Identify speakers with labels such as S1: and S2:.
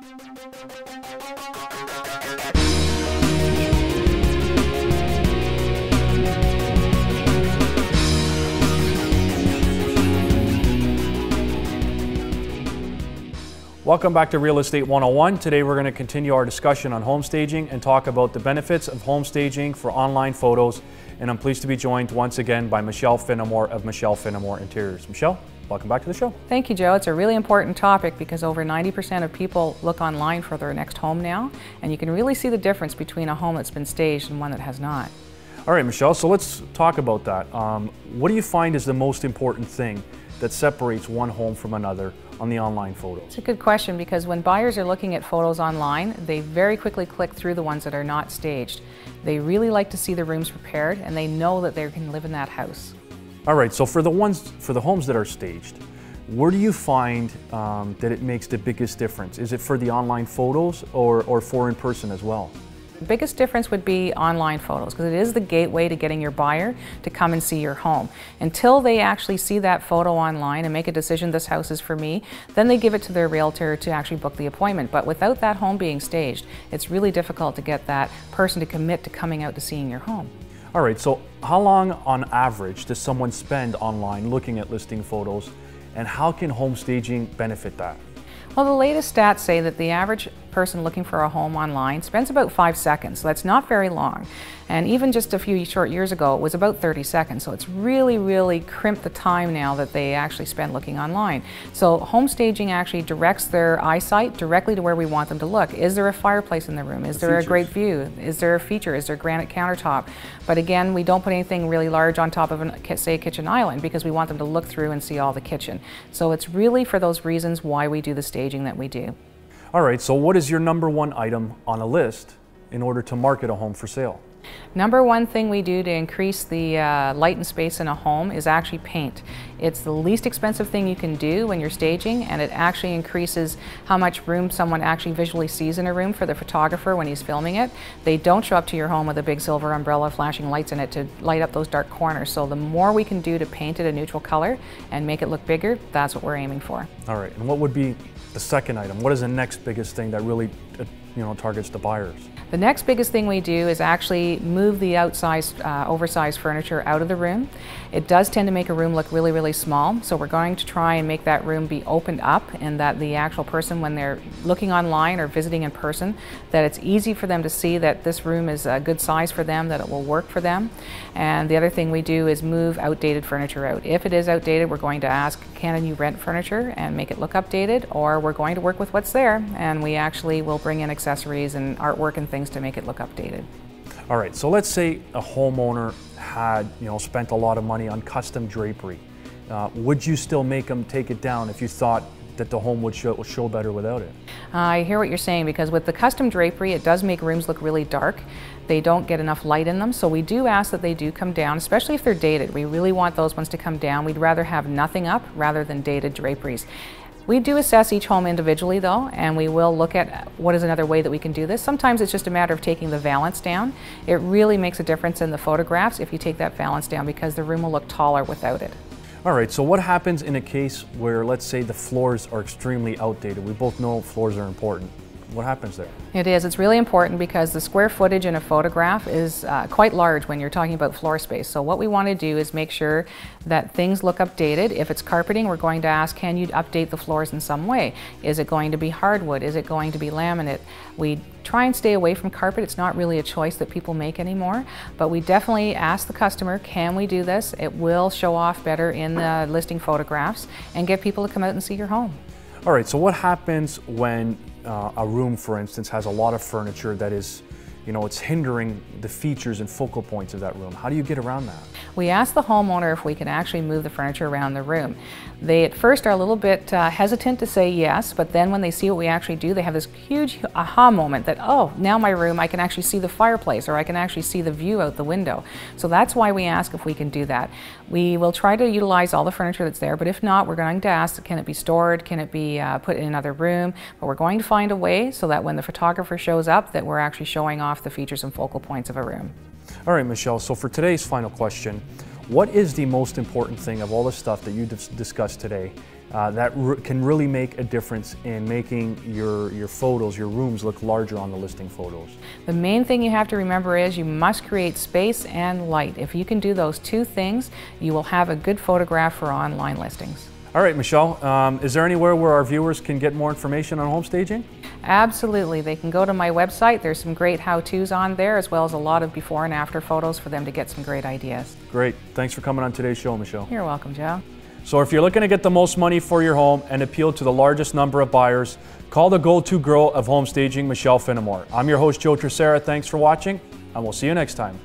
S1: Welcome back to Real Estate 101. Today we're going to continue our discussion on home staging and talk about the benefits of home staging for online photos. And I'm pleased to be joined once again by Michelle Finnamore of Michelle Finnamore Interiors. Michelle, welcome back to the show.
S2: Thank you, Joe. It's a really important topic because over 90% of people look online for their next home now, and you can really see the difference between a home that's been staged and one that has not.
S1: All right, Michelle, so let's talk about that. What do you find is the most important thing that separates one home from another on the online photos?
S2: It's a good question because when buyers are looking at photos online, they very quickly click through the ones that are not staged. They really like to see the rooms prepared and they know that they can live in that house.
S1: All right, so for the homes that are staged, where do you find that it makes the biggest difference? Is it for the online photos or for in person as well?
S2: The biggest difference would be online photos because it is the gateway to getting your buyer to come and see your home. Until they actually see that photo online and make a decision, this house is for me, then they give it to their realtor to actually book the appointment. But without that home being staged, it's really difficult to get that person to commit to coming out to seeing your home.
S1: All right, so how long on average does someone spend online looking at listing photos, and how can home staging benefit that?
S2: Well, the latest stats say that the average person looking for a home online spends about 5 seconds, so that's not very long. And even just a few short years ago, it was about 30 seconds. So it's really crimped the time now that they actually spend looking online. So home staging actually directs their eyesight directly to where we want them to look. Is there a fireplace in the room? Is there a great view? Is there a feature? Is there granite countertop? But again, we don't put anything really large on top of, say, a kitchen island because we want them to look through and see all the kitchen. So it's really for those reasons why we do the staging that we do.
S1: All right, so what is your #1 item on a list in order to market a home for sale?
S2: Number one thing we do to increase the light and space in a home is actually paint. It's the least expensive thing you can do when you're staging, and it actually increases how much room someone actually visually sees in a room for the photographer when he's filming it. They don't show up to your home with a big silver umbrella flashing lights in it to light up those dark corners. So the more we can do to paint it a neutral color and make it look bigger, that's what we're aiming for.
S1: All right, and what would be the second item? What is the next biggest thing that really targets the buyers?
S2: The next biggest thing we do is actually move the outsized, oversized furniture out of the room. It does tend to make a room look really small, so we're going to try and make that room be opened up and that the actual person, when they're looking online or visiting in person, that it's easy for them to see that this room is a good size for them, that it will work for them. And the other thing we do is move outdated furniture out. If it is outdated, we're going to ask, can you rent furniture and make it look updated, or we're going to work with what's there, and we actually will bring in accessories and artwork and things to make it look updated.
S1: All right, so let's say a homeowner had spent a lot of money on custom drapery. Would you still make them take it down if you thought that the home would show better without it?
S2: I hear what you're saying, because with the custom drapery, it does make rooms look really dark. They don't get enough light in them, so we do ask that they do come down, especially if they're dated. We really want those ones to come down. We'd rather have nothing up rather than dated draperies. We do assess each home individually though, and we will look at what is another way that we can do this. Sometimes it's just a matter of taking the valance down. It really makes a difference in the photographs if you take that valance down, because the room will look taller without it.
S1: All right, so what happens in a case where, let's say, the floors are extremely outdated? We both know floors are important. What happens there?
S2: It is. It's really important because the square footage in a photograph is quite large when you're talking about floor space. So what we want to do is make sure that things look updated. If it's carpeting, we're going to ask, can you update the floors in some way? Is it going to be hardwood? Is it going to be laminate? We try and stay away from carpet. It's not really a choice that people make anymore, but we definitely ask the customer, can we do this? It will show off better in the listing photographs and get people to come out and see your home.
S1: All right, so what happens when a room, for instance, has a lot of furniture that is, it's hindering the features and focal points of that room? How do you get around that?
S2: We ask the homeowner if we can actually move the furniture around the room. They at first are a little bit hesitant to say yes, but then when they see what we actually do, they have this huge aha moment that, oh, now my room, I can actually see the fireplace, or I can actually see the view out the window. So that's why we ask if we can do that. We will try to utilize all the furniture that's there, but if not, we're going to ask, can it be stored, can it be put in another room? But we're going to find a way so that when the photographer shows up, that we're actually showing off the features and focal points of a room.
S1: All right, Michelle, so for today's final question, what is the most important thing of all the stuff that you discussed today can really make a difference in making your photos, your rooms look larger on the listing photos.
S2: The main thing you have to remember is you must create space and light. If you can do those two things, you will have a good photograph for online listings.
S1: All right, Michelle, is there anywhere where our viewers can get more information on home staging?
S2: Absolutely. They can go to my website. There's some great how-tos on there, as well as a lot of before and after photos for them to get some great ideas.
S1: Great. Thanks for coming on today's show, Michelle.
S2: You're welcome, Joe.
S1: So if you're looking to get the most money for your home and appeal to the largest number of buyers, call the go-to girl of home staging, Michelle Finnamore. I'm your host, Joe Terceira. Thanks for watching, and we'll see you next time.